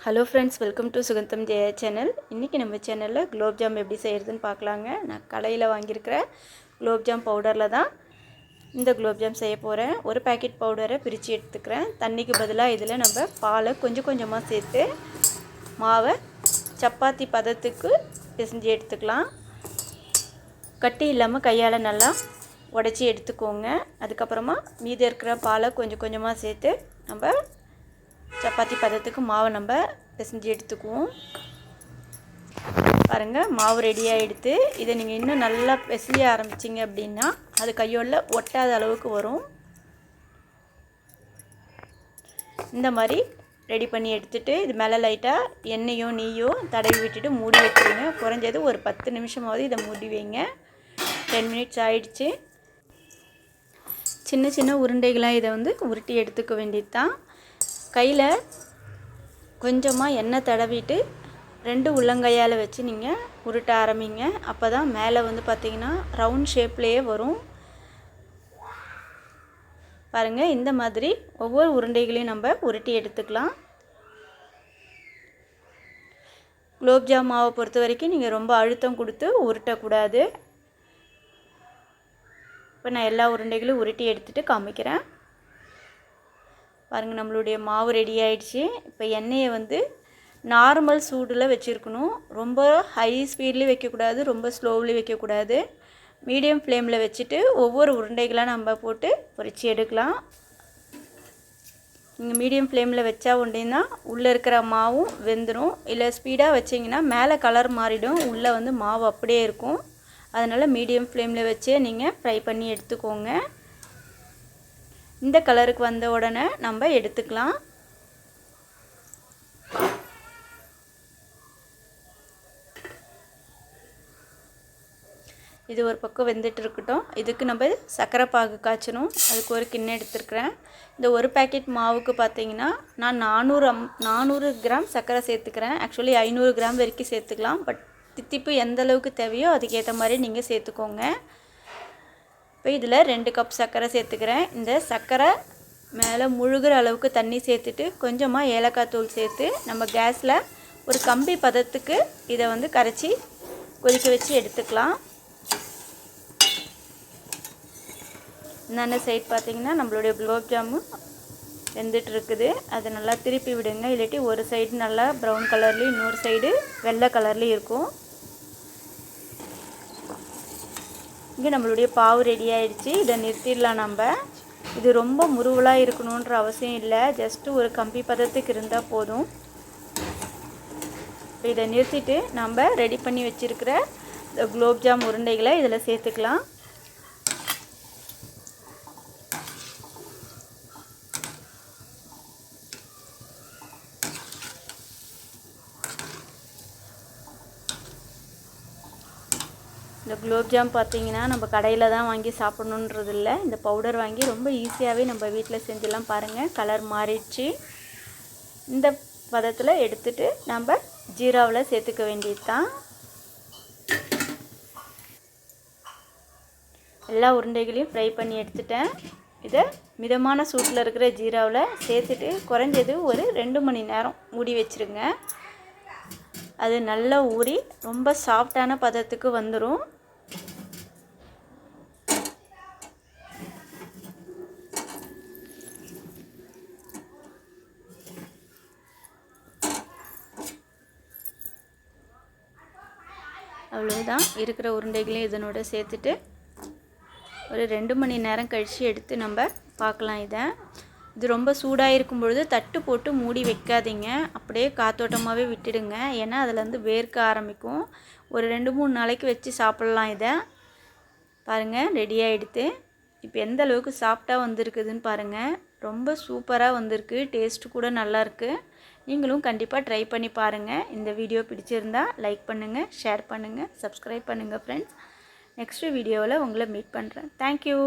Hello friends, welcome to Sugantham Jaya channel. இன்றைக்கி நம்ம சேனலில் குலோப் ஜாம் எப்படி செய்கிறதுன்னு பார்க்கலாங்க. நான் கடையில் வாங்கியிருக்கிற குலோப் ஜாம் பவுடரில் தான் இந்த குலோப் ஜாம் செய்ய போகிறேன். ஒரு பேக்கெட் பவுடரை பிரித்து எடுத்துக்கிறேன். தண்ணிக்கு பதிலாக இதில் நம்ம பாலை கொஞ்சம் கொஞ்சமாக சேர்த்து மாவை சப்பாத்தி பதத்துக்கு பிசைஞ்சு எடுத்துக்கலாம். கட்டி இல்லாமல் கையால் நல்லா உடச்சி எடுத்துக்கோங்க. அதுக்கப்புறமா மீதி இருக்கிற பாலை கொஞ்சம் கொஞ்சமாக சேர்த்து நம்ம சப்பாத்தி பதத்துக்கு மாவை நம்ம பிசைஞ்சு எடுத்துக்குவோம். பாருங்கள், மாவு ரெடியாக எடுத்து இதை நீங்கள் இன்னும் நல்லா பிசைய ஆரம்பிச்சிங்க அப்படின்னா அது கையோட ஒட்டாத அளவுக்கு வரும். இந்த மாதிரி ரெடி பண்ணி எடுத்துகிட்டு இது மேலே லைட்டாக எண்ணெயோ நெய்யோ தடவி விட்டுட்டு மூடி வச்சுருங்க. குறைஞ்சது ஒரு 10 நிமிஷமாவது இதை மூடி வைங்க. 10 மினிட்ஸ் ஆகிடுச்சு. சின்ன சின்ன உருண்டைகளாக இதை உருட்டி எடுத்துக்க வேண்டியது தான். கையில் கொஞ்சமாக எண்ணெய் தடவிட்டு 2 உள்ளங்கையால் வச்சு நீங்கள் உருட்ட ஆரம்பிங்க. அப்போ தான் மேலே பார்த்திங்கன்னா ரவுண்ட் ஷேப்லேயே வரும். பாருங்கள், இந்த மாதிரி ஒவ்வொரு உருண்டைகளையும் நம்ம உருட்டி எடுத்துக்கலாம். குலோப் ஜாம் மாவை பொறுத்த வரைக்கும் நீங்கள் ரொம்ப அழுத்தம் கொடுத்து உருட்டக்கூடாது. இப்போ நான் எல்லா உருண்டைகளையும் உருட்டி எடுத்துகிட்டு காமிக்கிறேன். பாருங்கள், நம்மளுடைய மாவு ரெடி ஆகிடுச்சு. இப்போ எண்ணெயை நார்மல் சூடில் வச்சுருக்கணும். ரொம்ப ஹை ஸ்பீட்லேயும் வைக்கக்கூடாது, ரொம்ப ஸ்லோவ்லேயும் வைக்கக்கூடாது. மீடியம் ஃப்ளேமில் வச்சுட்டு ஒவ்வொரு உருண்டைகளாக நம்ம போட்டு பொரித்து எடுக்கலாம். நீங்கள் மீடியம் ஃப்ளேமில் வச்சா ஒன்றின்னா உள்ளே இருக்கிற மாவும் வெந்துடும். இல்லை ஸ்பீடாக வச்சிங்கன்னா மேலே கலர் மாறிடும், உள்ளே மாவு அப்படியே இருக்கும். அதனால் மீடியம் ஃப்ளேமில் வச்சே நீங்கள் ஃப்ரை பண்ணி எடுத்துக்கோங்க. இந்த கலருக்கு வந்த உடனே நம்ம எடுத்துக்கலாம். இது ஒரு பக்கம் வெந்துட்டு இருக்கட்டும். இதுக்கு நம்ம சர்க்கரை பாகு காய்ச்சணும். அதுக்கு ஒரு கிண்ணம் எடுத்துருக்கிறேன். இந்த ஒரு பேக்கெட் மாவுக்கு பார்த்திங்கன்னா நான் 400 கிராம் சர்க்கரை சேர்த்துக்கிறேன். ஆக்சுவலி 500 கிராம் வரைக்கும் சேர்த்துக்கலாம். பட் தித்திப்பு எந்த அளவுக்கு தேவையோ அதுக்கேற்ற மாதிரி நீங்கள் சேர்த்துக்கோங்க. இப்போ இதில் 2 கப் சர்க்கரை சேர்த்துக்கிறேன். இந்த சர்க்கரை மேலே முழுகிற அளவுக்கு தண்ணி சேர்த்துட்டு கொஞ்சமாக ஏலக்காய் தூள் சேர்த்து நம்ம கேஸில் ஒரு கம்பி பதத்துக்கு இதை கரைச்சி கொதிக்க வச்சு எடுத்துக்கலாம். இன்னொன்று சைட் பார்த்திங்கன்னா நம்மளுடைய குலோப் ஜாமுன் வெந்துட்டு இருக்குது. அதை நல்லா திருப்பி விடுங்க. இல்லாட்டி ஒரு சைடு நல்லா ப்ரௌன் கலர்லேயும் இன்னொரு சைடு வெள்ளை கலர்லேயும் இருக்கும். இங்கே நம்மளுடைய பாவு ரெடி ஆகிடுச்சு. இதை நிறுத்திடலாம். நம்ம இது ரொம்ப முருவலாக இருக்கணுன்ற அவசியம் இல்லை. ஜஸ்ட்டு ஒரு கம்பி பதத்துக்கு இருந்தால் போதும். இதை நிறுத்திட்டு நம்ம ரெடி பண்ணி வச்சுருக்கிற குலோப் ஜாம் உருண்டைகளை இதில் சேர்த்துக்கலாம். இந்த குலோப் ஜாம் பார்த்திங்கன்னா நம்ம கடையில் தான் வாங்கி சாப்பிட்ணுன்றது இல்லை. இந்த பவுடர் வாங்கி ரொம்ப ஈஸியாகவே நம்ம வீட்டில் செஞ்சுலாம். பாருங்கள், கலர் மாறிடுச்சு. இந்த பதத்தில் எடுத்துகிட்டு நம்ம ஜீராவில் சேர்த்துக்க வேண்டியது தான். எல்லா உருண்டைகளையும் ஃப்ரை பண்ணி எடுத்துட்டேன். இதை மிதமான சூட்டில் இருக்கிற ஜீராவில் சேர்த்துட்டு குறைஞ்சது ஒரு 2 மணி நேரம் மூடி வச்சுருங்க. அது நல்லா ஊறி ரொம்ப சாஃப்டான பதத்துக்கு வந்துடும். அவ்வளோதான். இருக்கிற உருண்டைகளையும் இதனோட சேர்த்துட்டு ஒரு 2 மணி நேரம் கழித்து எடுத்து நம்ம பார்க்கலாம். இது ரொம்ப சூடாக இருக்கும் பொழுது தட்டு போட்டு மூடி வைக்காதீங்க. அப்படியே காத்தோட்டமாகவே விட்டுடுங்க. ஏன்னா அதில் வேர்க்க ஆரம்பிக்கும். ஒரு 2-3 நாளைக்கு வச்சு சாப்பிட்லாம். இதை பாருங்கள், ரெடியாக எடுத்து இப்போ எந்த அளவுக்கு சாஃப்டாக வந்திருக்குதுன்னு பாருங்கள். ரொம்ப சூப்பராக வந்திருக்கு. டேஸ்ட்டு கூட நல்லாயிருக்கு. நீங்களும் கண்டிப்பாக ட்ரை பண்ணி பாருங்கள். இந்த வீடியோ பிடிச்சிருந்தா லைக் பண்ணுங்கள், ஷேர் பண்ணுங்கள், சப்ஸ்கிரைப் பண்ணுங்கள் ஃப்ரெண்ட்ஸ். நெக்ஸ்ட்டு வீடியோவில் உங்களை மீட் பண்ணுறேன். தேங்க்யூ.